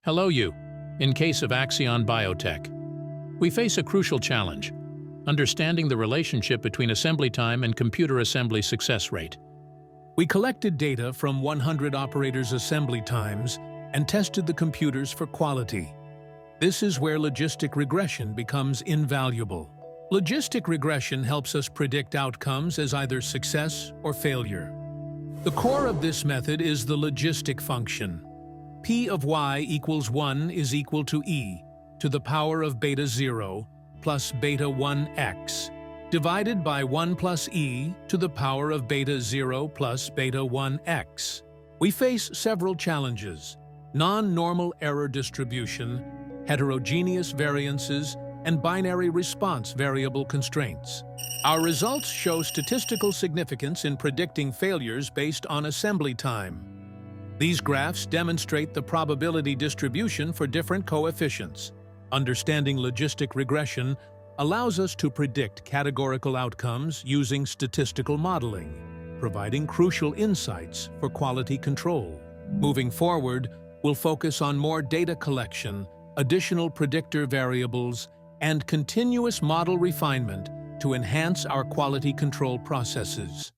Hello you. In case of Axion Biotech, we face a crucial challenge, understanding the relationship between assembly time and computer assembly success rate. We collected data from 100 operators' assembly times and tested the computers for quality. This is where logistic regression becomes invaluable. Logistic regression helps us predict outcomes as either success or failure. The core of this method is the logistic function. P of y equals 1 is equal to e to the power of beta 0 plus beta 1x, divided by 1 plus e to the power of beta 0 plus beta 1x. We face several challenges: non-normal error distribution, heterogeneous variances, and binary response variable constraints. Our results show statistical significance in predicting failures based on assembly time. These graphs demonstrate the probability distribution for different coefficients. Understanding logistic regression allows us to predict categorical outcomes using statistical modeling, providing crucial insights for quality control. Moving forward, we'll focus on more data collection, additional predictor variables, and continuous model refinement to enhance our quality control processes.